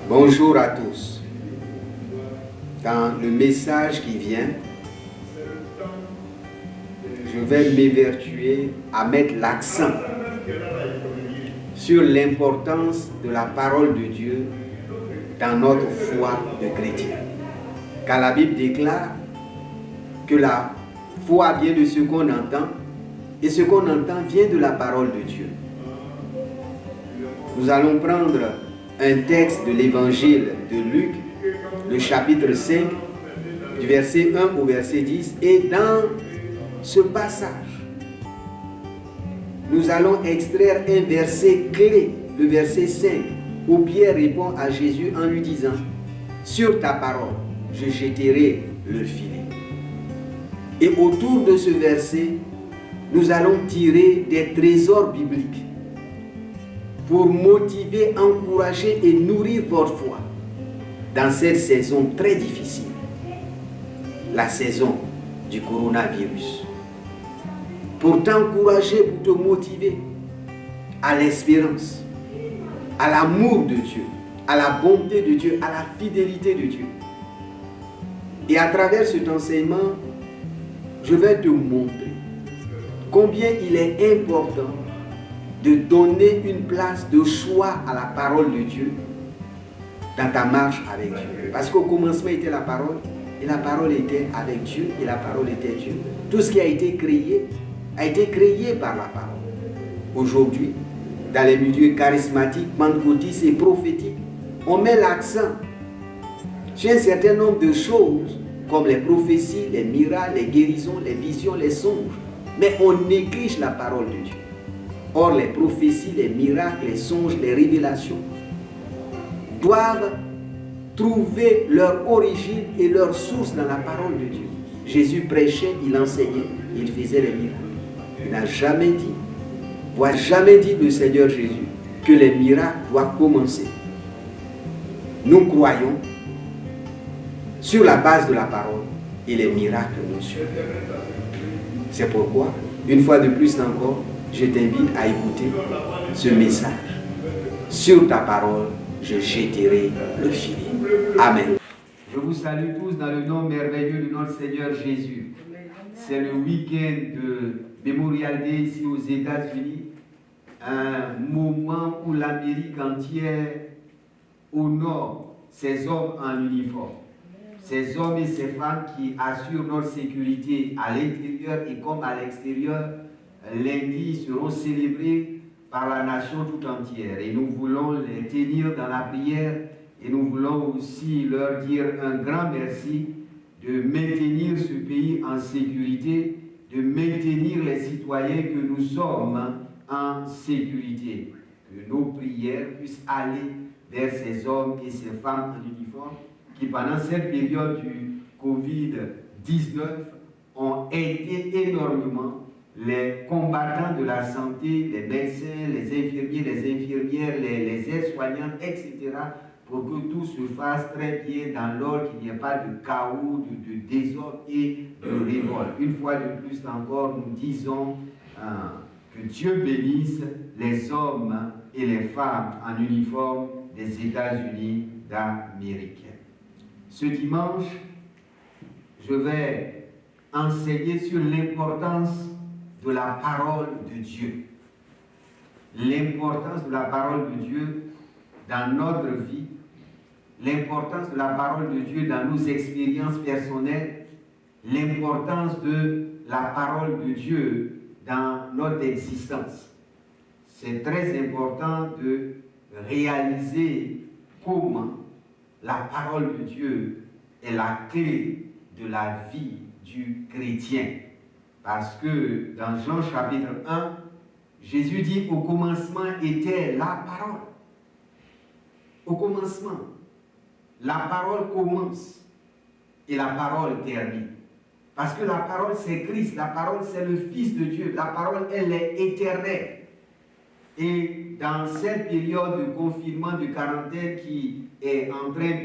Bonjour à tous. Dans le message qui vient, je vais m'évertuer à mettre l'accent sur l'importance de la parole de Dieu dans notre foi de chrétien. Car la Bible déclare que la foi vient de ce qu'on entend et ce qu'on entend vient de la parole de Dieu. Nous allons prendre un texte de l'évangile de Luc, le chapitre 5, du verset 1 au verset 10. Et dans ce passage, nous allons extraire un verset clé, le verset 5, où Pierre répond à Jésus en lui disant « Sur ta parole, je jetterai le filet. » Et autour de ce verset, nous allons tirer des trésors bibliques pour motiver, encourager et nourrir votre foi dans cette saison très difficile, la saison du coronavirus. Pour t'encourager, pour te motiver à l'espérance, à l'amour de Dieu, à la bonté de Dieu, à la fidélité de Dieu. Et à travers cet enseignement, je vais te montrer combien il est important de donner une place de choix à la parole de Dieu dans ta marche avec Dieu. Parce qu'au commencement était la parole, et la parole était avec Dieu, et la parole était Dieu. Tout ce qui a été créé par la parole. Aujourd'hui, dans les milieux charismatiques, pentecôtistes et prophétiques, on met l'accent sur un certain nombre de choses, comme les prophéties, les miracles, les guérisons, les visions, les songes. Mais on néglige la parole de Dieu. Or, les prophéties, les miracles, les songes, les révélations doivent trouver leur origine et leur source dans la parole de Dieu. Jésus prêchait, il enseignait, il faisait les miracles. Il n'a jamais dit, le Seigneur Jésus, que les miracles doivent commencer. Nous croyons sur la base de la parole et les miracles nous suivent. C'est pourquoi, une fois de plus encore, je t'invite à écouter ce message. Sur ta parole, je jetterai le filet. Amen. Je vous salue tous dans le nom merveilleux de notre Seigneur Jésus. C'est le week-end de Memorial Day ici aux États-Unis. Un moment où l'Amérique entière honore ces hommes en uniforme. Ces hommes et ces femmes qui assurent notre sécurité à l'intérieur et comme à l'extérieur. Lundi seront célébrés par la nation tout entière et nous voulons les tenir dans la prière et nous voulons aussi leur dire un grand merci de maintenir ce pays en sécurité, de maintenir les citoyens que nous sommes en sécurité. Que nos prières puissent aller vers ces hommes et ces femmes en uniforme qui pendant cette période du Covid-19 ont aidé énormément les combattants de la santé, les médecins, les infirmiers, les infirmières, les aides-soignantes, etc., pour que tout se fasse très bien dans l'ordre, qu'il n'y ait pas de chaos, de désordre et de révolte. Une fois de plus encore, nous disons que Dieu bénisse les hommes et les femmes en uniforme des États-Unis d'Amérique. Ce dimanche, je vais enseigner sur l'importance de la parole de Dieu. L'importance de la parole de Dieu dans notre vie, l'importance de la parole de Dieu dans nos expériences personnelles, l'importance de la parole de Dieu dans notre existence. C'est très important de réaliser comment la parole de Dieu est la clé de la vie du chrétien. Parce que dans Jean chapitre 1, Jésus dit au commencement était la parole. Au commencement, la parole commence et la parole termine. Parce que la parole c'est Christ, la parole c'est le Fils de Dieu, la parole elle est éternelle. Et dans cette période de confinement, de quarantaine qui est en train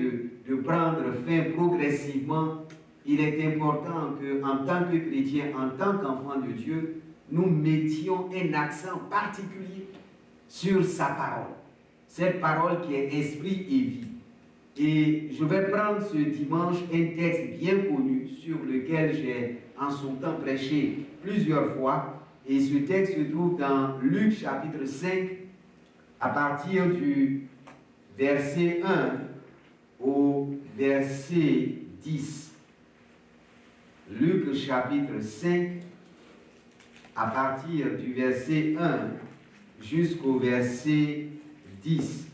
de prendre fin progressivement, il est important qu'en tant que chrétien, en tant qu'enfant de Dieu, nous mettions un accent particulier sur sa parole. Cette parole qui est esprit et vie. Et je vais prendre ce dimanche un texte bien connu sur lequel j'ai en son temps prêché plusieurs fois. Et ce texte se trouve dans Luc chapitre 5 à partir du verset 1 au verset 10. Luc chapitre 5 à partir du verset 1 jusqu'au verset 10.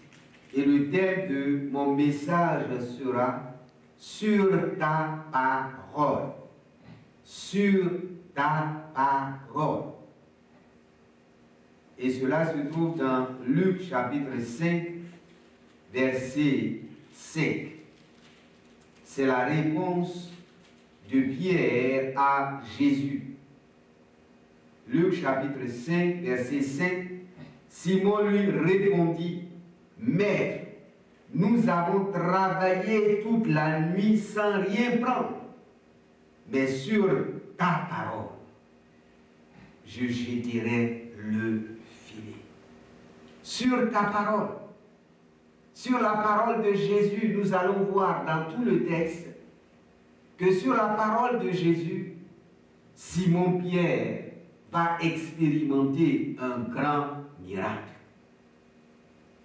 Et le thème de mon message sera « Sur ta parole ». Sur ta parole. Et cela se trouve dans Luc chapitre 5, verset 5. C'est la réponse de Pierre à Jésus. Luc chapitre 5, verset 5. Simon lui répondit, « Maître, nous avons travaillé toute la nuit sans rien prendre, mais sur ta parole, je jeterai le filet. » Sur ta parole, sur la parole de Jésus, nous allons voir dans tout le texte que sur la parole de Jésus, Simon-Pierre va expérimenter un grand miracle.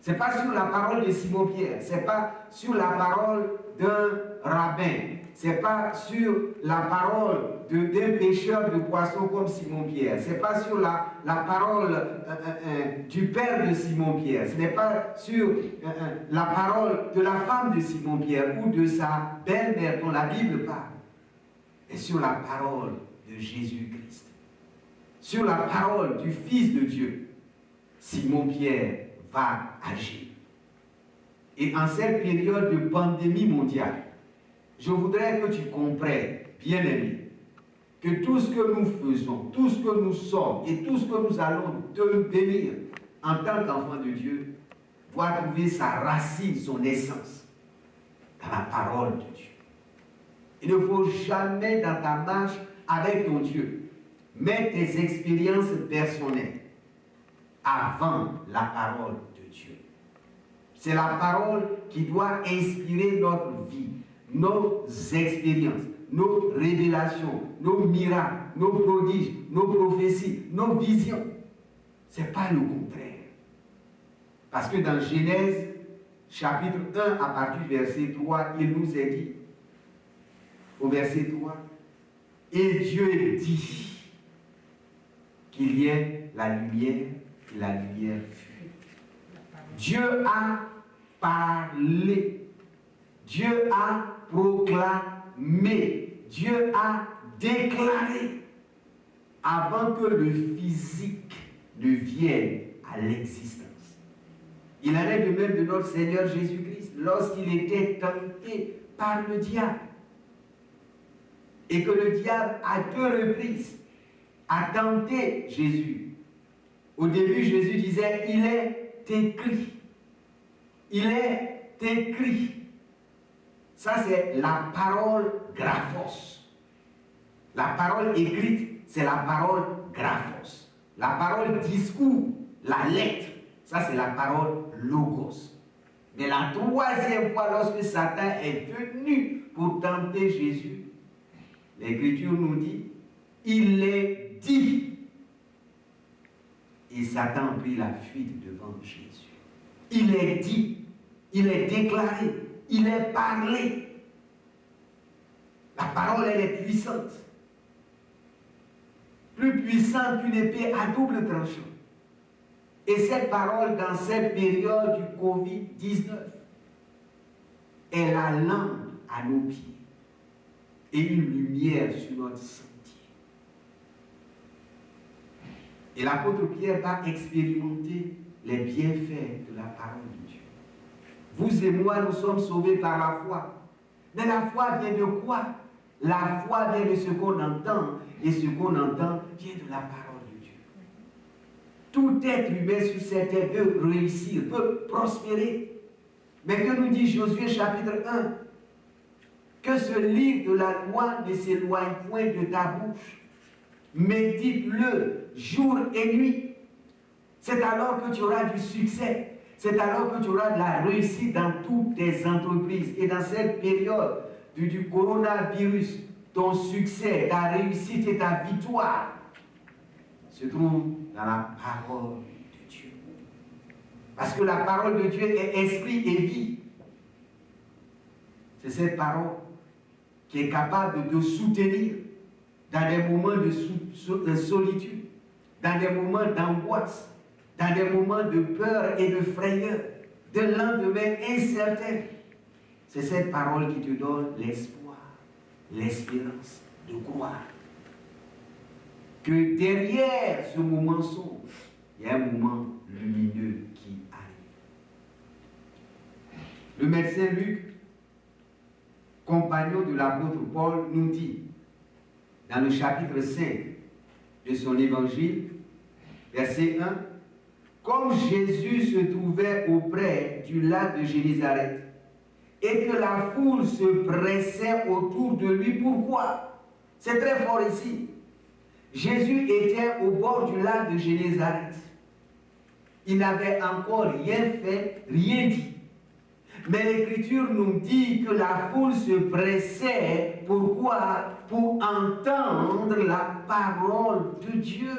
Ce n'est pas sur la parole de Simon-Pierre, ce n'est pas sur la parole d'un rabbin, ce n'est pas sur la parole d'un pêcheur de poissons comme Simon-Pierre, ce n'est pas sur la parole du père de Simon-Pierre, ce n'est pas sur la parole de la femme de Simon-Pierre ou de sa belle-mère dont la Bible parle, mais sur la parole de Jésus-Christ, sur la parole du Fils de Dieu. Simon-Pierre va agir. Et en cette période de pandémie mondiale, je voudrais que tu comprennes, bien-aimé, que tout ce que nous faisons, tout ce que nous sommes et tout ce que nous allons devenir en tant qu'enfants de Dieu doit trouver sa racine, son essence dans la parole de Dieu. Il ne faut jamais dans ta marche avec ton Dieu mettre tes expériences personnelles avant la parole de Dieu. C'est la parole qui doit inspirer notre vie, nos expériences, nos révélations, nos miracles, nos prodiges, nos prophéties, nos visions. Ce n'est pas le contraire. Parce que dans Genèse, chapitre 1, à partir du verset 3, il nous est dit, au verset 3, « Et Dieu dit qu'il y ait la lumière, et la lumière fut. » Dieu a parlé, Dieu a proclamé, Dieu a déclaré avant que le physique ne vienne à l'existence. Il en est de même de notre Seigneur Jésus-Christ lorsqu'il était tenté par le diable. Et que le diable, à 2 reprises, a tenté Jésus. Au début, Jésus disait, il est écrit. Il est écrit. Ça, c'est la parole graphos. La parole écrite, c'est la parole graphos. La parole discours, la lettre, ça, c'est la parole logos. Mais la 3e fois, lorsque Satan est venu pour tenter Jésus, l'Écriture nous dit, il est dit. Et Satan a pris la fuite devant Jésus. Il est dit, il est déclaré, il est parlé. La parole, elle est puissante. Plus puissante qu'une épée à double tranchant. Et cette parole, dans cette période du Covid-19, est la lampe à nos pieds et une lumière sur notre sentier. Et l'apôtre Pierre va expérimenter les bienfaits de la parole de Dieu. Vous et moi, nous sommes sauvés par la foi. Mais la foi vient de quoi? La foi vient de ce qu'on entend, et ce qu'on entend vient de la parole de Dieu. Tout être humain sur cette terre veut réussir, veut prospérer. Mais que nous dit Josué chapitre 1? Que ce livre de la loi ne s'éloigne point de ta bouche. Médite-le jour et nuit. C'est alors que tu auras du succès. C'est alors que tu auras de la réussite dans toutes tes entreprises. Et dans cette période du coronavirus, ton succès, ta réussite et ta victoire se trouvent dans la parole de Dieu. Parce que la parole de Dieu est esprit et vie. C'est cette parole qui est capable de te soutenir dans des moments de solitude, dans des moments d'angoisse, dans des moments de peur et de frayeur, de lendemain incertain. C'est cette parole qui te donne l'espoir, l'espérance de croire que derrière ce moment sombre, il y a un moment lumineux qui arrive. Le médecin Luc, compagnon de l'apôtre Paul, nous dit, dans le chapitre 5 de son évangile, verset 1, comme Jésus se trouvait auprès du lac de Génézareth et que la foule se pressait autour de lui, pourquoi? C'est très fort ici. Jésus était au bord du lac de Génézareth. Il n'avait encore rien fait, rien dit. Mais l'Écriture nous dit que la foule se pressait. Pourquoi? Pour entendre la parole de Dieu.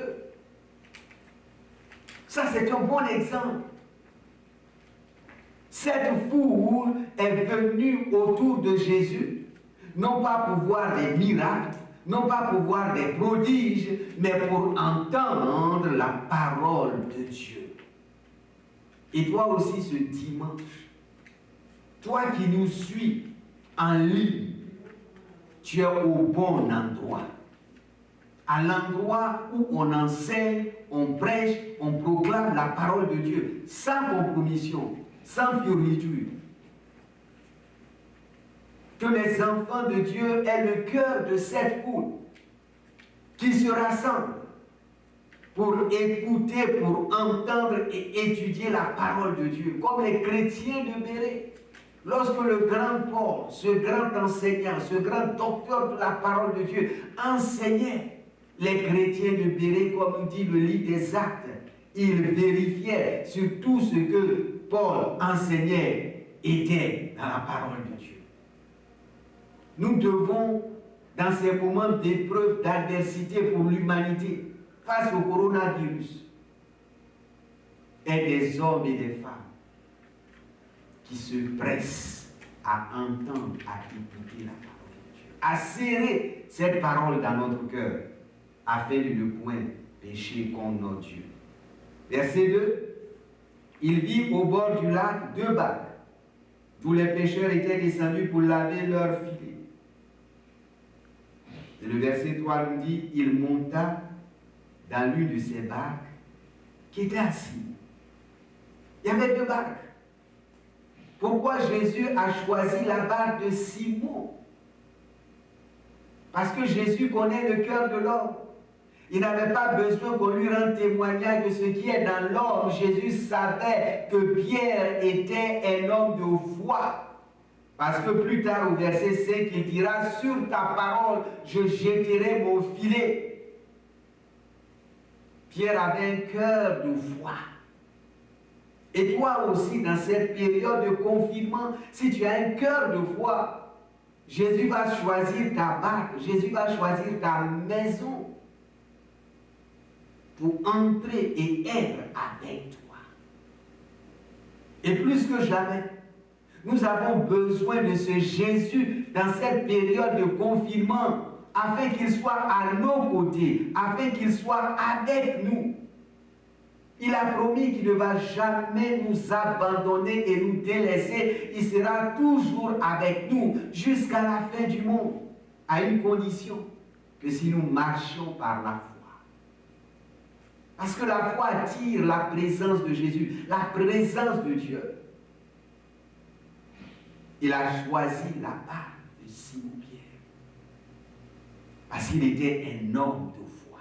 Ça, c'est un bon exemple. Cette foule est venue autour de Jésus, non pas pour voir des miracles, non pas pour voir des prodiges, mais pour entendre la parole de Dieu. Et toi aussi, ce dimanche, toi qui nous suis en ligne, tu es au bon endroit. À l'endroit où on enseigne, on prêche, on proclame la parole de Dieu, sans compromission, sans fioriture. Que les enfants de Dieu aient le cœur de cette foule qui se rassemble pour écouter, pour entendre et étudier la parole de Dieu, comme les chrétiens de Bérée. Lorsque le grand Paul, ce grand enseignant, ce grand docteur de la parole de Dieu enseignait les chrétiens de Bérée, comme nous dit le livre des Actes, il vérifiait sur tout ce que Paul enseignait était dans la parole de Dieu. Nous devons, dans ces moments d'épreuve, d'adversité pour l'humanité, face au coronavirus, être des hommes et des femmes qui se pressent à entendre, à écouter la parole de Dieu, à serrer cette parole dans notre cœur, afin de ne point pécher contre notre Dieu. Verset 2, il vit au bord du lac 2 barques, d'où les pêcheurs étaient descendus pour laver leurs filets. Et le verset 3 nous dit, il monta dans l'une de ces barques qui était assis. Il y avait 2 barques. Pourquoi Jésus a choisi la barque de Simon? Parce que Jésus connaît le cœur de l'homme. Il n'avait pas besoin qu'on lui rende témoignage de ce qui est dans l'homme. Jésus savait que Pierre était un homme de foi. Parce que plus tard au verset 5, il dira, sur ta parole, je jetterai mon filet. Pierre avait un cœur de foi. Et toi aussi, dans cette période de confinement, si tu as un cœur de foi, Jésus va choisir ta barque, Jésus va choisir ta maison pour entrer et être avec toi. Et plus que jamais, nous avons besoin de ce Jésus dans cette période de confinement, afin qu'il soit à nos côtés, afin qu'il soit avec nous. Il a promis qu'il ne va jamais nous abandonner et nous délaisser. Il sera toujours avec nous jusqu'à la fin du monde, à une condition, que si nous marchions par la foi. Parce que la foi attire la présence de Jésus, la présence de Dieu. Il a choisi la barque de Simon-Pierre parce qu'il était un homme de foi.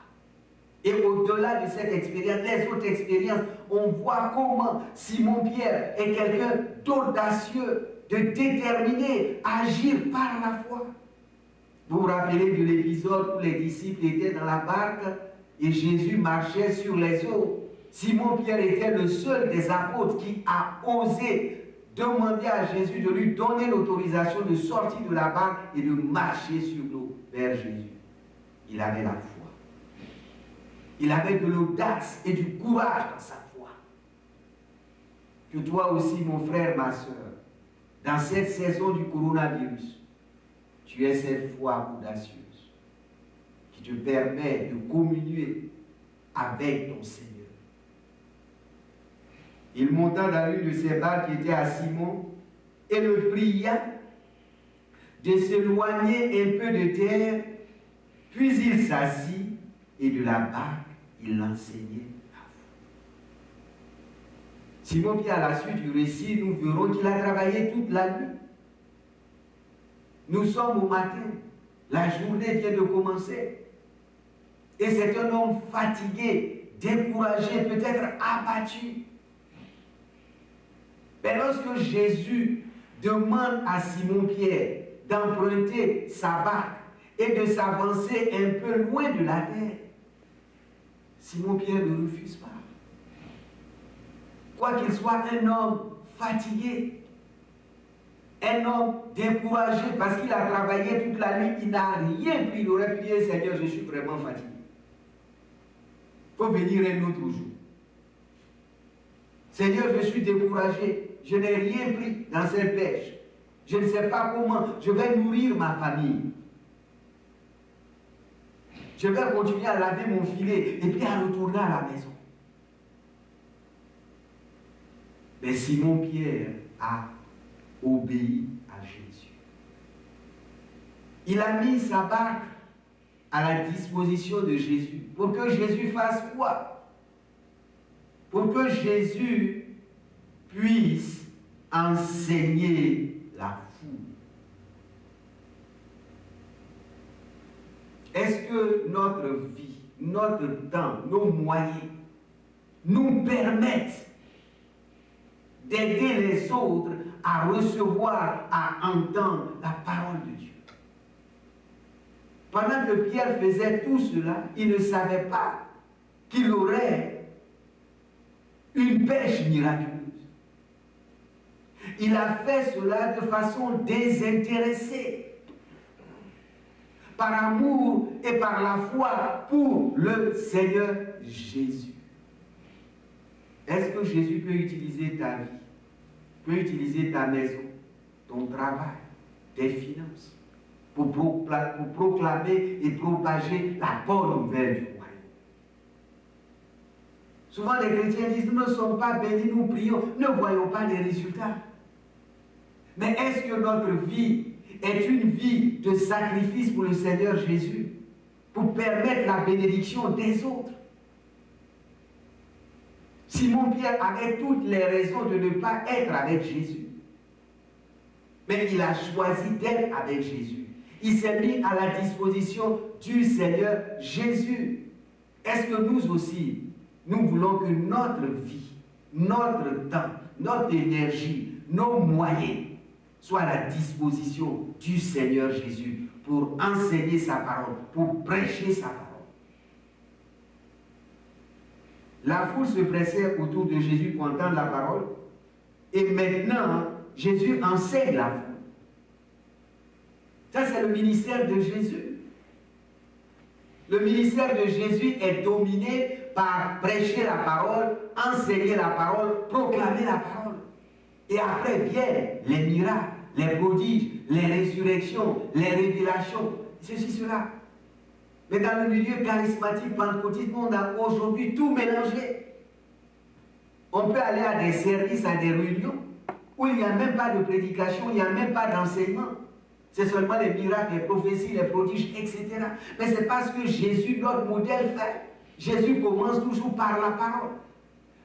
Et au-delà de cette expérience, les autres expériences, on voit comment Simon-Pierre est quelqu'un d'audacieux, de déterminer à agir par la foi. Vous vous rappelez de l'épisode où les disciples étaient dans la barque et Jésus marchait sur les eaux. Simon-Pierre était le seul des apôtres qui a osé demander à Jésus de lui donner l'autorisation de sortir de la barque et de marcher sur l'eau vers Jésus. Il avait la foi. Il avait de l'audace et du courage dans sa foi. Que toi aussi, mon frère, ma soeur, dans cette saison du coronavirus, tu aies cette foi audacieuse qui te permet de communier avec ton Seigneur. Il monta dans l'une de ses barques qui était à Simon et le pria de s'éloigner un peu de terre, puis il s'assit et de la barque, il l'enseignait la foi. Simon-Pierre, à la suite du récit, nous verrons qu'il a travaillé toute la nuit. Nous sommes au matin, la journée vient de commencer. Et c'est un homme fatigué, découragé, peut-être abattu. Mais lorsque Jésus demande à Simon-Pierre d'emprunter sa barque et de s'avancer un peu loin de la terre, Simon-Pierre ne refuse pas. Quoi qu'il soit un homme fatigué, un homme découragé parce qu'il a travaillé toute la nuit, il n'a rien pris. Il aurait pu dire, Seigneur, je suis vraiment fatigué. Il faut venir un autre jour. Seigneur, je suis découragé. Je n'ai rien pris dans cette pêche. Je ne sais pas comment. Je vais nourrir ma famille. Je vais continuer à laver mon filet et puis à retourner à la maison. Mais Simon-Pierre a obéi à Jésus. Il a mis sa barque à la disposition de Jésus. Pour que Jésus fasse quoi? Pour que Jésus puisse enseigner la foule. Est-ce que notre vie, notre temps, nos moyens nous permettent d'aider les autres à recevoir, à entendre la parole de Dieu? Pendant que Pierre faisait tout cela, il ne savait pas qu'il aurait une pêche miraculeuse. Il a fait cela de façon désintéressée, par amour et par la foi pour le Seigneur Jésus. Est-ce que Jésus peut utiliser ta vie, peut utiliser ta maison, ton travail, tes finances, pour proclamer et propager la bonne nouvelle du royaume? Souvent les chrétiens disent, nous ne sommes pas bénis, nous prions, ne voyons pas les résultats. Mais est-ce que notre vie est une vie de sacrifice pour le Seigneur Jésus, pour permettre la bénédiction des autres? Simon-Pierre avait toutes les raisons de ne pas être avec Jésus. Mais il a choisi d'être avec Jésus. Il s'est mis à la disposition du Seigneur Jésus. Est-ce que nous aussi, nous voulons que notre vie, notre temps, notre énergie, nos moyens soient à la disposition du Seigneur Jésus pour enseigner sa parole, pour prêcher sa parole? La foule se pressait autour de Jésus pour entendre la parole. Et maintenant, Jésus enseigne la foule. Ça, c'est le ministère de Jésus. Le ministère de Jésus est dominé par prêcher la parole, enseigner la parole, proclamer la parole. Et après viennent les miracles, les prodiges, les résurrections, les révélations, ceci, cela. Mais dans le milieu charismatique, pentecôtiste, on a aujourd'hui tout mélangé. On peut aller à des services, à des réunions, où il n'y a même pas de prédication, il n'y a même pas d'enseignement. C'est seulement les miracles, les prophéties, les prodiges, etc. Mais c'est parce que Jésus, notre modèle, fait. Jésus commence toujours par la parole.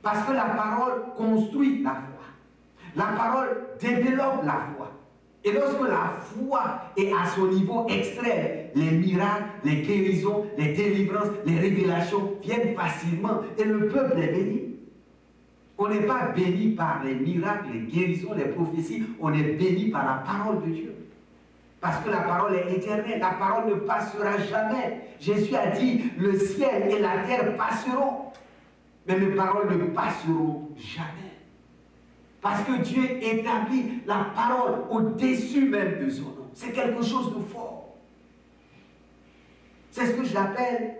Parce que la parole construit la foi. La parole développe la foi. Et lorsque la foi est à son niveau extrême, les miracles, les guérisons, les délivrances, les révélations viennent facilement et le peuple est béni. On n'est pas béni par les miracles, les guérisons, les prophéties. On est béni par la parole de Dieu. Parce que la parole est éternelle. La parole ne passera jamais. Jésus a dit, le ciel et la terre passeront. Mais mes paroles ne passeront jamais. Parce que Dieu établit la parole au-dessus même de son nom. C'est quelque chose de fort. C'est ce que j'appelle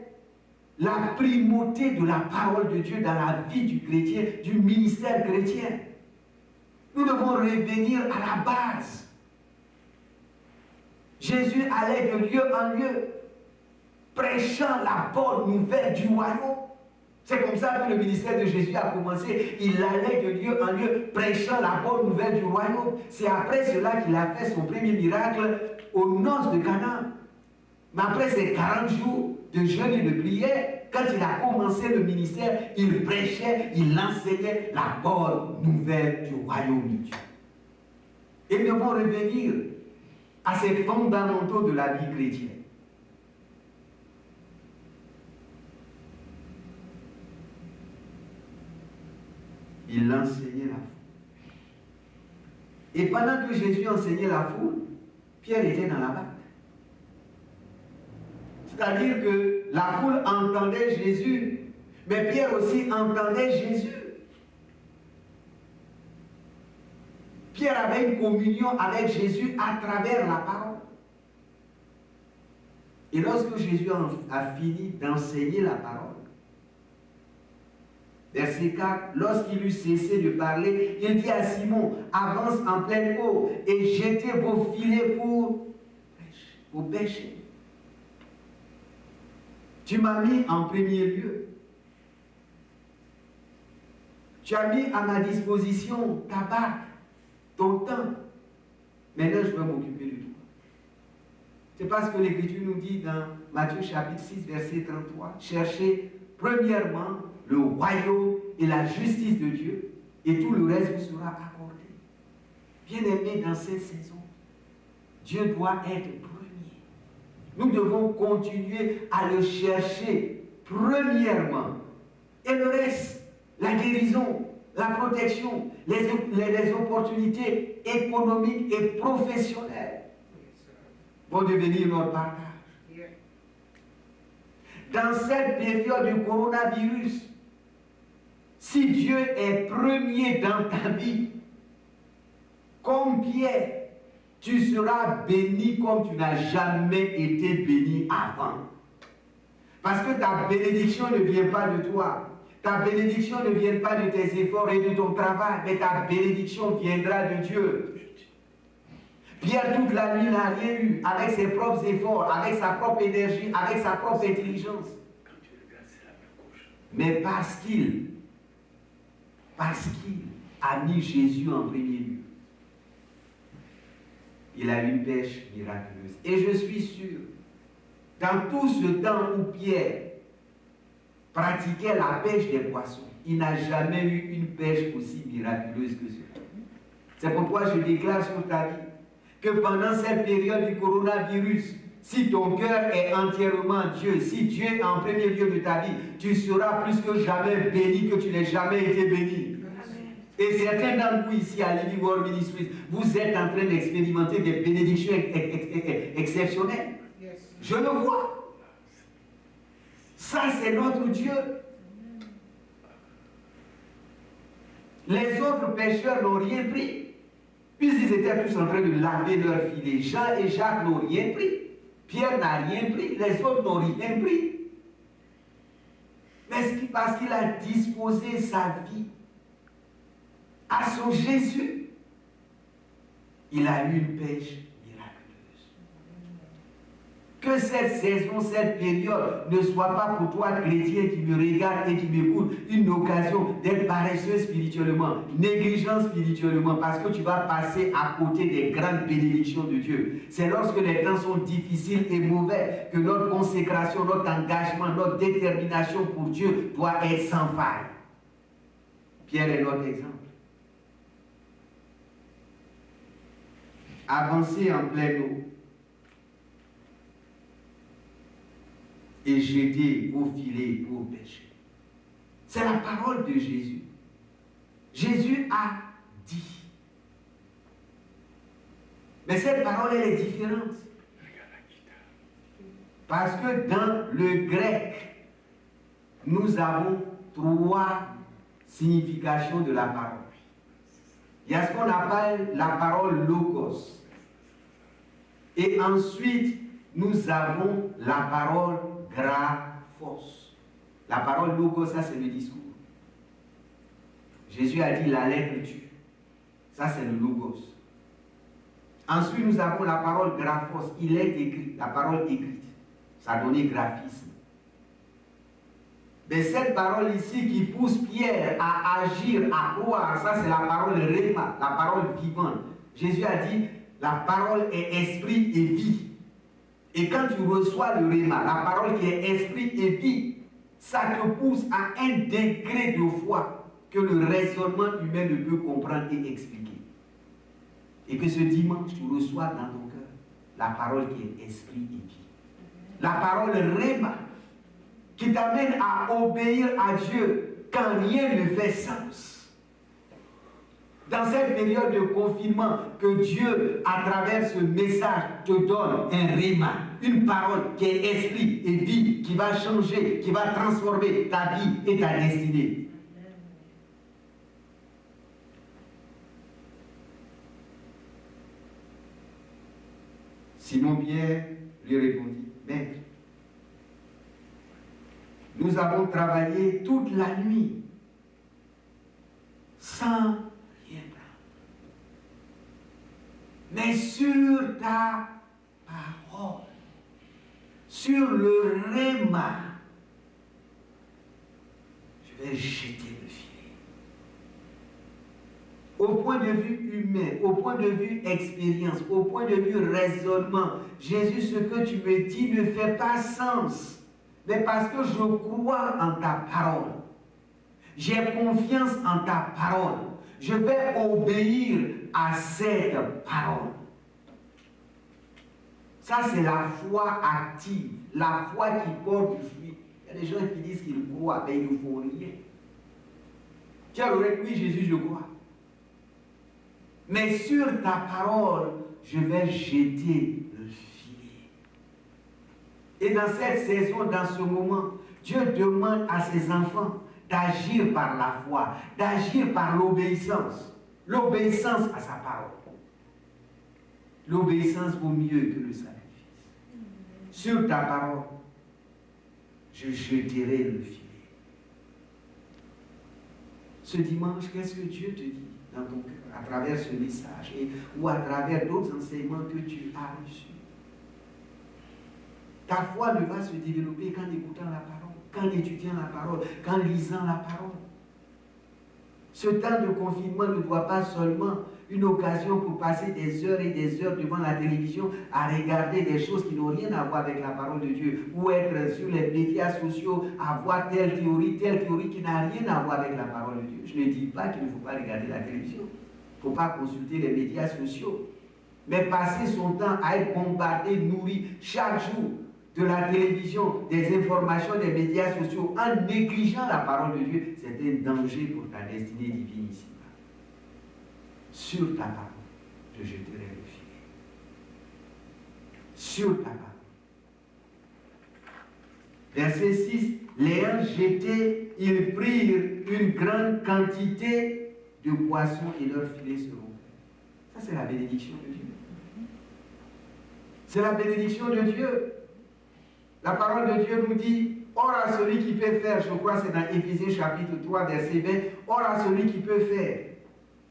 la primauté de la parole de Dieu dans la vie du chrétien, du ministère chrétien. Nous devons revenir à la base. Jésus allait de lieu en lieu, prêchant la bonne nouvelle du royaume. C'est comme ça que le ministère de Jésus a commencé. Il allait de lieu en lieu, prêchant la bonne nouvelle du royaume. C'est après cela qu'il a fait son premier miracle aux noces de Cana. Mais après ces 40 jours de jeûne et de prière, quand il a commencé le ministère, il prêchait, il enseignait la bonne nouvelle du royaume de Dieu. Et nous devons revenir à ces fondamentaux de la vie chrétienne. Il enseignait la foule. Et pendant que Jésus enseignait la foule, Pierre était dans la barque. C'est-à-dire que la foule entendait Jésus, mais Pierre aussi entendait Jésus. Pierre avait une communion avec Jésus à travers la parole. Et lorsque Jésus a fini d'enseigner la parole, verset 4, lorsqu'il eut cessé de parler, il dit à Simon, avance en pleine eau et jetez vos filets pour pêcher. Tu m'as mis en premier lieu. Tu as mis à ma disposition ta barque, ton temps. Maintenant, je vais m'occuper de toi. C'est parce que l'Écriture nous dit dans Matthieu chapitre 6, verset 33, cherchez premièrement le royaume et la justice de Dieu, et tout le reste vous sera accordé. Bien-aimés, dans cette saison, Dieu doit être premier. Nous devons continuer à le chercher premièrement. Et le reste, la guérison, la protection, les opportunités économiques et professionnelles vont devenir notre partage. Dans cette période du coronavirus, si Dieu est premier dans ta vie, comme Pierre, tu seras béni comme tu n'as jamais été béni avant. Parce que ta bénédiction ne vient pas de toi. Ta bénédiction ne vient pas de tes efforts et de ton travail, mais ta bénédiction viendra de Dieu. Pierre, toute la nuit, n'a rien eu avec ses propres efforts, avec sa propre énergie, avec sa propre intelligence. Mais parce qu'il a mis Jésus en premier lieu, il a eu une pêche miraculeuse. Et je suis sûr, dans tout ce temps où Pierre pratiquait la pêche des poissons, il n'a jamais eu une pêche aussi miraculeuse que cela. C'est pourquoi je déclare sur ta vie que pendant cette période du coronavirus, si ton cœur est entièrement Dieu, si Dieu est en premier lieu de ta vie, tu seras plus que jamais béni que tu n'aies jamais été béni. Et certains d'entre vous ici à Living World Ministries, vous êtes en train d'expérimenter des bénédictions exceptionnelles. Je le vois. Ça, c'est notre Dieu. Les autres pêcheurs n'ont rien pris, puisqu'ils étaient tous en train de laver leurs filets. Jean et Jacques n'ont rien pris. Pierre n'a rien pris. Les autres n'ont rien pris. Mais parce qu'il a disposé sa vie à son Jésus, il a eu une pêche miraculeuse. Que cette saison, cette période ne soit pas pour toi, chrétien qui me regarde et qui m'écoute, une occasion d'être paresseux spirituellement, négligent spirituellement, parce que tu vas passer à côté des grandes bénédictions de Dieu. C'est lorsque les temps sont difficiles et mauvais que notre consécration, notre engagement, notre détermination pour Dieu doit être sans faille. Pierre est notre exemple. Avancez en pleine eau et jetez vos filets pour pêcher. C'est la parole de Jésus. Jésus a dit. Mais cette parole, elle est différente. Parce que dans le grec, nous avons 3 significations de la parole. Il y a ce qu'on appelle la parole logos. Et ensuite, nous avons la parole graphos. La parole logos, ça c'est le discours. Jésus a dit la lettre tue. Ça c'est le logos. Ensuite, nous avons la parole graphos. Il est écrit, la parole écrite. Ça a donné graphisme. Mais cette parole ici qui pousse Pierre à agir, à croire, ça c'est la parole rhéma, la parole vivante. Jésus a dit, la parole est esprit et vie. Et quand tu reçois le rhéma, la parole qui est esprit et vie, ça te pousse à un degré de foi que le raisonnement humain ne peut comprendre et expliquer. Et que ce dimanche, tu reçois dans ton cœur la parole qui est esprit et vie. La parole rhéma, qui t'amène à obéir à Dieu quand rien ne fait sens. Dans cette période de confinement, que Dieu, à travers ce message, te donne un rhéma, une parole qui est esprit et vie, qui va changer, qui va transformer ta vie et ta destinée. Simon-Pierre lui répondit, Maître, nous avons travaillé toute la nuit sans rien prendre. Mais sur ta parole, sur le rhéma, je vais jeter le filet. Au point de vue humain, au point de vue expérience, au point de vue raisonnement, Jésus, ce que tu me dis ne fait pas sens. Mais parce que je crois en ta parole, j'ai confiance en ta parole, je vais obéir à cette parole. Ça, c'est la foi active, la foi qui porte du fruit. Il y a des gens qui disent qu'ils croient, mais ils ne font rien. Tu as le oui, Jésus, je crois. Mais sur ta parole, je vais jeter le filet. Et dans cette saison, dans ce moment, Dieu demande à ses enfants d'agir par la foi, d'agir par l'obéissance. L'obéissance à sa parole. L'obéissance vaut mieux que le sacrifice. Sur ta parole, je jeterai le filet. Ce dimanche, qu'est-ce que Dieu te dit dans ton cœur, à travers ce message ou à travers d'autres enseignements que tu as reçus? Ta foi ne va se développer qu'en écoutant la parole, qu'en étudiant la parole, qu'en lisant la parole. Ce temps de confinement ne doit pas seulement une occasion pour passer des heures et des heures devant la télévision à regarder des choses qui n'ont rien à voir avec la parole de Dieu, ou être sur les médias sociaux à voir telle théorie qui n'a rien à voir avec la parole de Dieu. Je ne dis pas qu'il ne faut pas regarder la télévision, il ne faut pas consulter les médias sociaux, mais passer son temps à être bombardé, nourri chaque jour de la télévision, des informations des médias sociaux, en négligeant la parole de Dieu, c'est un danger pour ta destinée divine ici. Sur ta parole, je jeterai le filet. Sur ta parole. Verset 6, l'ayant jeté, ils prirent une grande quantité de poissons et leurs filets se rompèrent. Ça, c'est la bénédiction de Dieu. C'est la bénédiction de Dieu. La parole de Dieu nous dit, or à celui qui peut faire, je crois c'est dans Éphésiens chapitre 3, verset 20, or à celui qui peut faire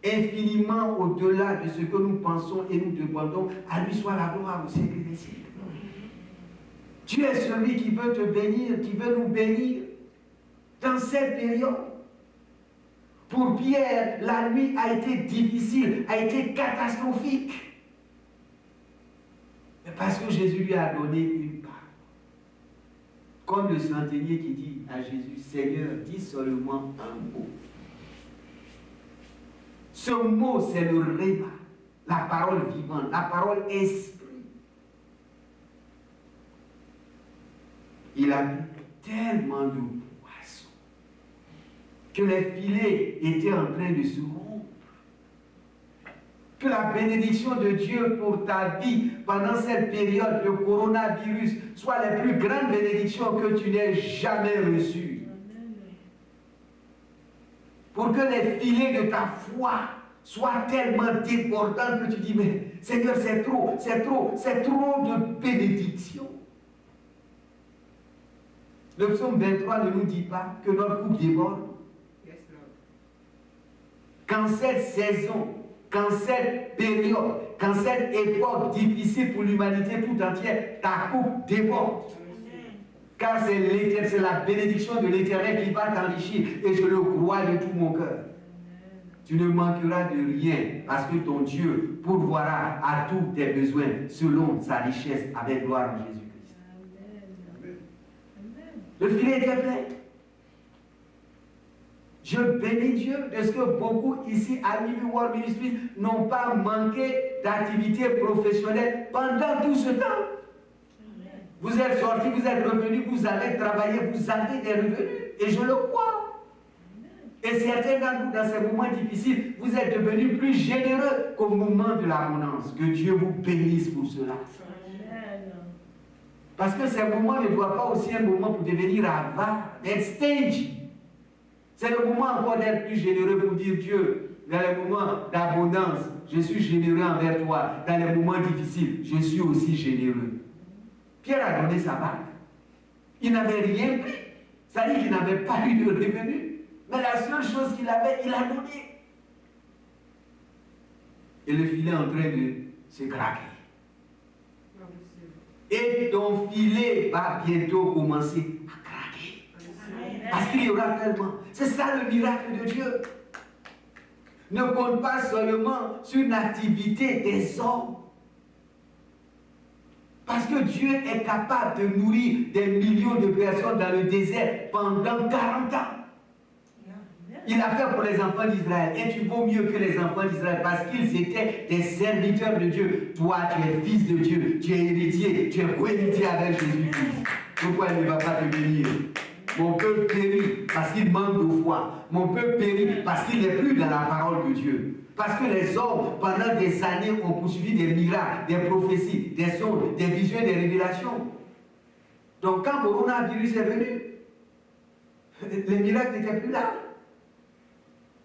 infiniment au-delà de ce que nous pensons et nous demandons, à lui soit la gloire au siècle des siècles. Tu es celui qui veut te bénir, qui veut nous bénir dans cette période. Pour Pierre, la nuit a été difficile, a été catastrophique. Mais parce que Jésus lui a donné une part. Comme le centenier qui dit à Jésus, Seigneur, dis seulement un mot. Ce mot, c'est le rhéma, la parole vivante, la parole esprit. Il a mis tellement de poissons que les filets étaient en train de se rompre. Que la bénédiction de Dieu pour ta vie pendant cette période de coronavirus soit la plus grande bénédiction que tu n'aies jamais reçue. Pour que les filets de ta foi soient tellement débordants que tu dis, mais Seigneur, c'est trop de bénédiction. Le psaume 23 ne nous dit pas que notre coupe déborde. Quand cette saison, quand cette période, quand cette époque difficile pour l'humanité tout entière, ta coupe déborde. Car c'est la bénédiction de l'Éternel qui va t'enrichir. Et je le crois de tout mon cœur. Tu ne manqueras de rien parce que ton Dieu pourvoira à tous tes besoins selon sa richesse avec gloire en Jésus-Christ. Le filet était plein. Je bénis Dieu de ce que beaucoup ici à Living World Ministries n'ont pas manqué d'activité professionnelle pendant tout ce temps. Vous êtes sortis, vous êtes revenus, vous avez travaillé, vous avez des revenus. Et je le crois. Et certains d'entre vous, dans ces moments difficiles, vous êtes devenus plus généreux qu'au moment de l'abondance. Que Dieu vous bénisse pour cela. Parce que ces moments ne doivent pas aussi un moment pour devenir avare, être stage. C'est le moment encore d'être plus généreux pour dire Dieu, dans les moments d'abondance, je suis généreux envers toi. Dans les moments difficiles, je suis aussi généreux. Pierre a donné sa barque. Il n'avait rien pris. Ça dit qu'il n'avait pas eu de revenus. Mais la seule chose qu'il avait, il a donné. Et le filet est en train de se craquer. Et ton filet va bientôt commencer à craquer. Parce qu'il y aura tellement. C'est ça le miracle de Dieu. Ne compte pas seulement sur l'activité des hommes. Parce que Dieu est capable de nourrir des millions de personnes dans le désert pendant 40 ans. Il a fait pour les enfants d'Israël. Et tu vaux mieux que les enfants d'Israël parce qu'ils étaient des serviteurs de Dieu. Toi, tu es fils de Dieu. Tu es héritier. Tu es co-héritier avec Jésus-Christ. Pourquoi il ne va pas te bénir? Mon peuple périt parce qu'il manque de foi. Mon peuple périt parce qu'il n'est plus dans la parole de Dieu. Parce que les hommes, pendant des années, ont poursuivi des miracles, des prophéties, des songes, des visions, des révélations. Donc quand le coronavirus est venu, les miracles n'étaient plus là.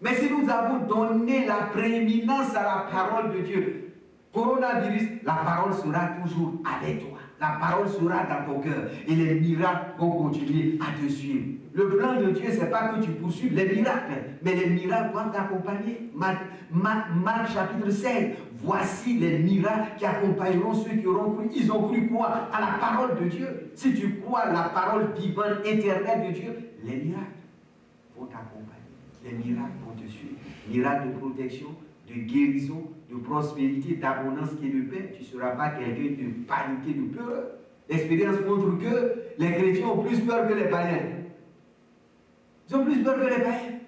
Mais si nous avons donné la prééminence à la parole de Dieu, coronavirus, la parole sera toujours avec toi. La parole sera dans ton cœur. Et les miracles vont continuer à te suivre. Le plan de Dieu, ce n'est pas que tu poursuives les miracles, mais les miracles doivent t'accompagner. Marc chapitre 16. Voici les miracles qui accompagneront ceux qui auront cru. Ils ont cru quoi? À la parole de Dieu. Si tu crois à la parole vivante, éternelle de Dieu, les miracles vont t'accompagner. Les miracles vont te suivre. Miracles de protection, de guérison, de prospérité, d'abondance qui est de paix. Tu ne seras pas quelqu'un de paniqué, de peur. L'expérience montre que les chrétiens ont plus peur que les païens. Ils ont plus peur que les païens.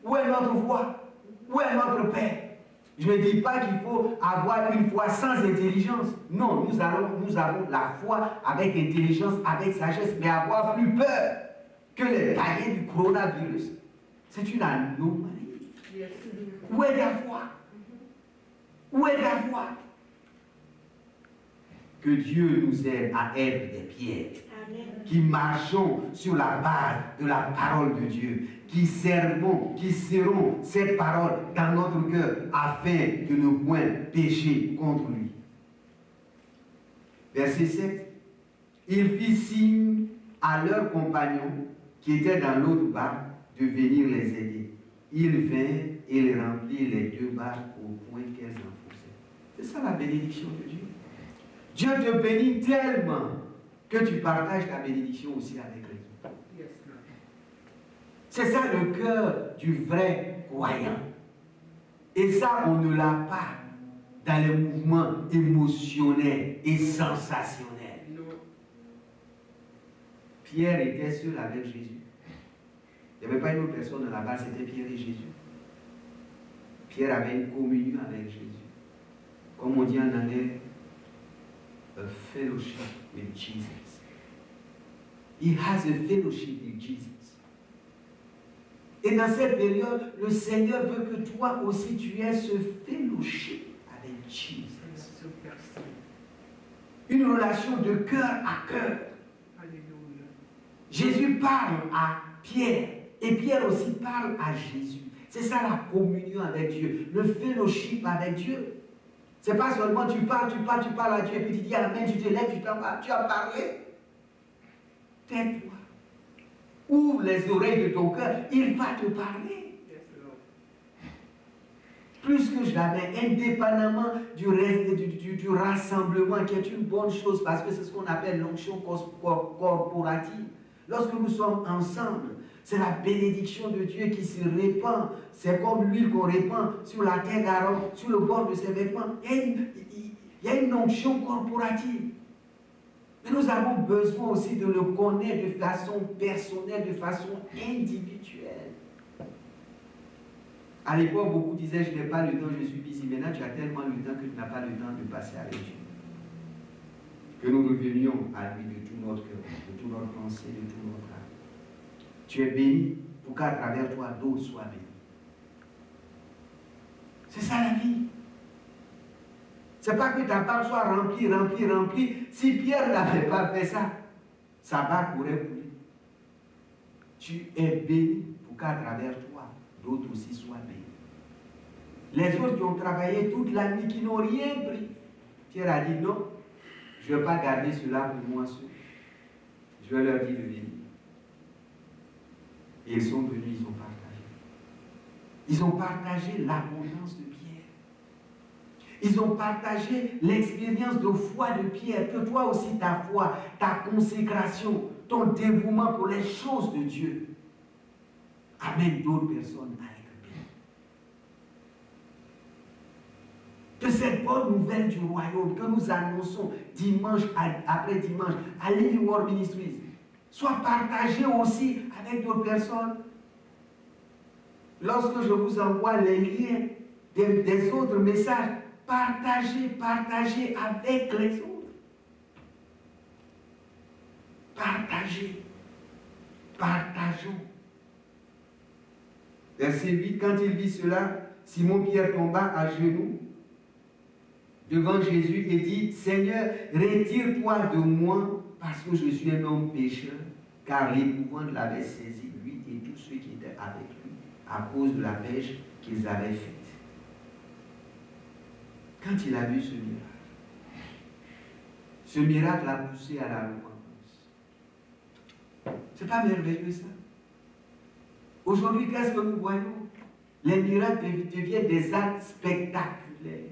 Où est notre foi? Où est notre paix? Je ne dis pas qu'il faut avoir une foi sans intelligence. Non, nous avons la foi avec intelligence, avec sagesse, mais avoir plus peur que les païens du coronavirus. C'est une anomalie. Où est ta foi? Où est ta foi? Que Dieu nous aide à être des pierres. Amen. Qui marchons sur la base de la parole de Dieu, qui seront cette parole dans notre cœur afin de ne point pécher contre lui. Verset 7. Il fit signe à leurs compagnons qui étaient dans l'autre barque de venir les aider. Ils vinrent et ils remplirent les deux barques au point qu'elles enfonçaient. C'est ça la bénédiction de Dieu. Dieu te bénit tellement que tu partages ta bénédiction aussi avec les autres. C'est ça le cœur du vrai croyant. Et ça, on ne l'a pas dans les mouvements émotionnels et sensationnels. Pierre était seul avec Jésus. Il n'y avait pas une autre personne dans la barque, c'était Pierre et Jésus. Pierre avait une communion avec Jésus. Comme on dit en anglais, a fellowship with Jesus. He has a fellowship with Jesus. Et dans cette période, le Seigneur veut que toi aussi tu aies ce fellowship avec Jésus. Une relation de cœur à cœur. Jésus parle à Pierre et Pierre aussi parle à Jésus. C'est ça la communion avec Dieu, le fellowship avec Dieu. C'est pas seulement tu parles à Dieu et puis tu dis Amen, tu te lèves, tu t'en vas, tu as parlé. Tais-toi. Ouvre les oreilles de ton cœur, il va te parler. Plus que jamais, indépendamment du rassemblement, qui est une bonne chose, parce que c'est ce qu'on appelle l'onction corporative. Lorsque nous sommes ensemble, c'est la bénédiction de Dieu qui se répand. C'est comme l'huile qu'on répand sur la tête d'Aaron, sur le bord de ses vêtements. Il y a une onction corporative. Mais nous avons besoin aussi de le connaître de façon personnelle, de façon individuelle. À l'époque, beaucoup disaient, je n'ai pas le temps, je suis busy. Maintenant, tu as tellement le temps que tu n'as pas le temps de passer avec Dieu. Que nous revenions à lui de tout notre cœur, de toute notre pensée, de tout notre âme. Tu es béni pour qu'à travers toi, d'autres soient bénis. C'est ça la vie. C'est pas que ta part soit remplie. Si Pierre n'avait pas fait ça, sa barque aurait coulé. Tu es béni pour qu'à travers toi, d'autres aussi soient bénis. Les autres qui ont travaillé toute la nuit, qui n'ont rien pris, Pierre a dit non, je ne vais pas garder cela pour moi seul. Je vais leur dire de venir. Et ils sont venus, ils ont partagé. Ils ont partagé l'abondance de Pierre. Ils ont partagé l'expérience de foi de Pierre, que toi aussi ta foi, ta consécration, ton dévouement pour les choses de Dieu amène d'autres personnes à être bénies. Que cette bonne nouvelle du royaume que nous annonçons dimanche après dimanche à Living Word Ministries soit partagée aussi avec d'autres personnes. Lorsque je vous envoie les liens des autres messages, partagez avec les autres. Partageons. Verset 8, quand il vit cela, Simon-Pierre tomba à genoux devant Jésus et dit, Seigneur, retire-toi de moi parce que je suis un homme pécheur, car l'épouvante l'avait saisi, lui et tous ceux qui étaient avec lui, à cause de la pêche qu'ils avaient faite. Quand il a vu ce miracle l'a poussé à la repentance. C'est pas merveilleux ça? Aujourd'hui, qu'est-ce que nous voyons? Les miracles deviennent des actes spectaculaires,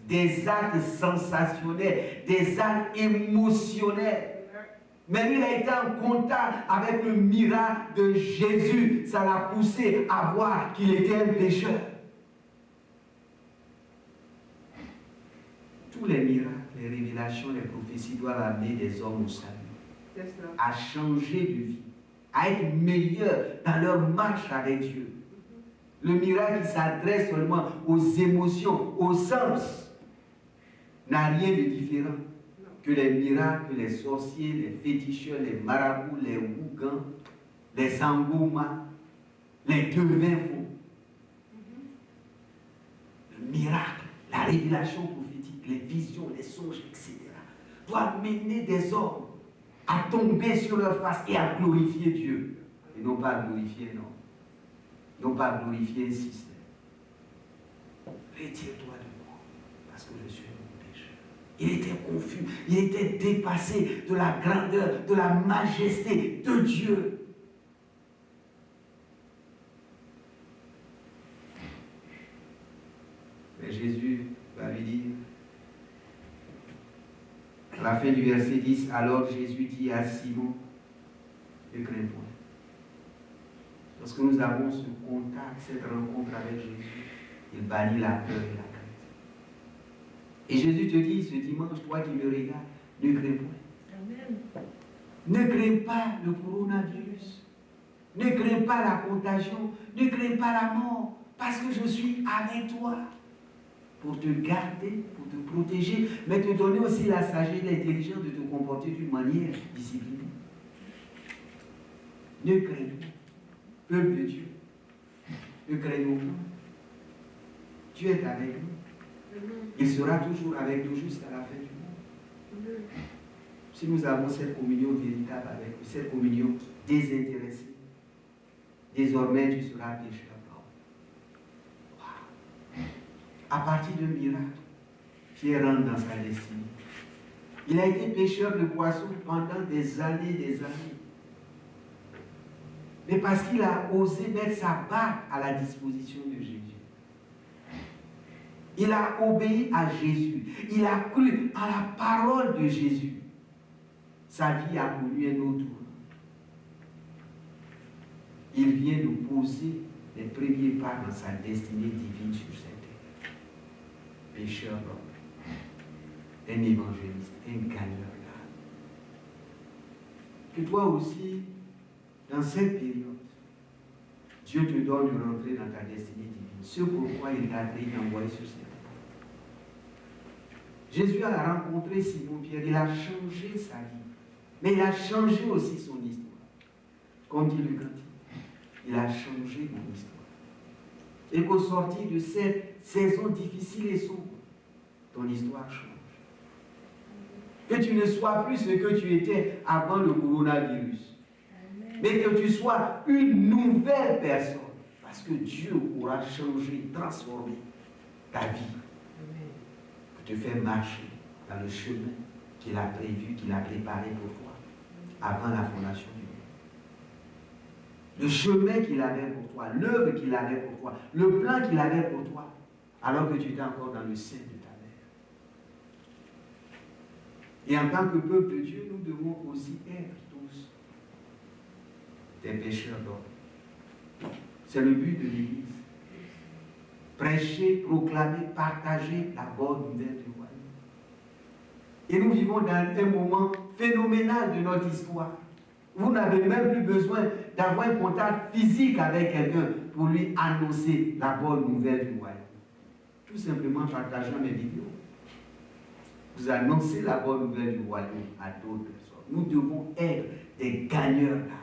des actes sensationnels, des actes émotionnels. Mais lui, il a été en contact avec le miracle de Jésus. Ça l'a poussé à voir qu'il était un pécheur. Tous les miracles, les révélations, les prophéties doivent amener des hommes au salut, à changer de vie, à être meilleurs dans leur marche avec Dieu. Le miracle qui s'adresse seulement aux émotions, aux sens, n'a rien de différent que les miracles que les sorciers, les féticheurs, les marabouts, les wougans, les angoumas, les devins font. Le miracle, la révélation prophétique, les visions, les songes, etc., doivent mener des hommes à tomber sur leur face et à glorifier Dieu. Et non pas à glorifier un homme. Non pas à glorifier un système. Retire-toi de moi, parce que je suis un pécheur. Il était confus, il était dépassé de la grandeur, de la majesté de Dieu. Mais Jésus va lui dire, à la fin du verset 10, alors Jésus dit à Simon, ne crains point. Lorsque nous avons ce contact, cette rencontre avec Jésus, il bannit la peur et la crainte. Et Jésus te dit ce dimanche, toi qui me regardes, ne crains point. Amen. Ne crains pas le coronavirus. Ne crains pas la contagion. Ne crains pas la mort. Parce que je suis avec toi. Pour te garder, pour te protéger, mais te donner aussi la sagesse et l'intelligence de te comporter d'une manière disciplinée. Ne crains pas. Peuple de Dieu, Ne craignons pas. Dieu est avec nous. Il sera toujours avec nous jusqu'à la fin du monde. Si nous avons cette communion véritable avec lui, cette communion désintéressée, désormais tu seras pécheur. Wow. À partir d'un miracle, Pierre rentre dans sa destinée. Il a été pêcheur de poissons pendant des années, des années. Mais parce qu'il a osé mettre sa barque à la disposition de Jésus. Il a obéi à Jésus. Il a cru à la parole de Jésus. Sa vie a connu un autre tour. Il vient de poser les premiers pas dans sa destinée divine sur cette terre. Pécheur d'homme, un évangéliste, un gagneur d'âme. Que toi aussi, dans cette période, Dieu te donne de rentrer dans ta destinée divine. Ce pourquoi il t'a créé et envoyé sur cette terre. Jésus a rencontré Simon-Pierre, il a changé sa vie. Mais il a changé aussi son histoire. Comme dit le cantique, il a changé mon histoire. Et qu'au sortir de cette saison difficile et sombre, ton histoire change. Que tu ne sois plus ce que tu étais avant le coronavirus. Mais que tu sois une nouvelle personne. Parce que Dieu aura changé, transformé ta vie. Pour te faire marcher dans le chemin qu'il a prévu, qu'il a préparé pour toi avant la fondation du monde. Le chemin qu'il avait pour toi, l'œuvre qu'il avait pour toi, le plan qu'il avait pour toi, alors que tu étais encore dans le sein de ta mère. Et en tant que peuple de Dieu, nous devons aussi être tous des pécheurs d'hommes. C'est le but de l'Église. Prêcher, proclamer, partager la bonne nouvelle du royaume. Et nous vivons dans un moment phénoménal de notre histoire. Vous n'avez même plus besoin d'avoir un contact physique avec quelqu'un pour lui annoncer la bonne nouvelle du royaume. Tout simplement partageant mes vidéos. Vous annoncez la bonne nouvelle du royaume à d'autres personnes. Nous devons être des gagneurs d'âme.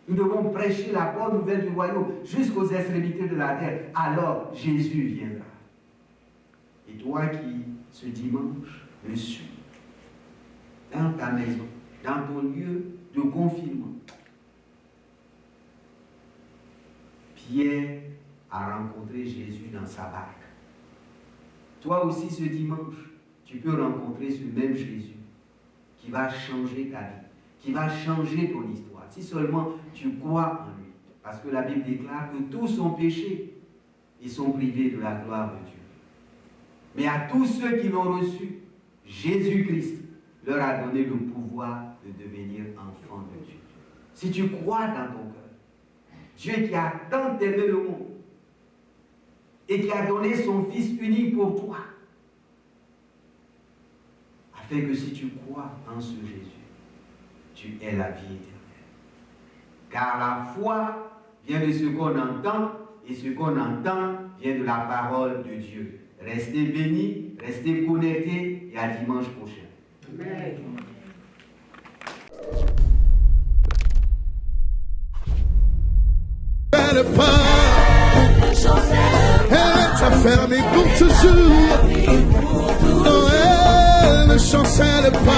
Nous devons prêcher la bonne nouvelle du royaume jusqu'aux extrémités de la terre. Alors Jésus viendra. Et toi qui, ce dimanche, le suis, dans ta maison, dans ton lieu de confinement, Pierre a rencontré Jésus dans sa barque. Toi aussi, ce dimanche, tu peux rencontrer ce même Jésus qui va changer ta vie, qui va changer ton histoire. Si seulement tu crois en lui. Parce que la Bible déclare que tous ont péché et sont privés de la gloire de Dieu. Mais à tous ceux qui l'ont reçu, Jésus-Christ leur a donné le pouvoir de devenir enfants de Dieu. Si tu crois dans ton cœur, Dieu qui a tant aimé le monde et qui a donné son Fils unique pour toi, afin que si tu crois en ce Jésus, tu aies la vie éternelle. Car la foi vient de ce qu'on entend, et ce qu'on entend vient de la parole de Dieu. Restez bénis, restez connectés, et à dimanche prochain. Amen. Elle t'a fermé pour toujours. Non, elle ne chancelle pas.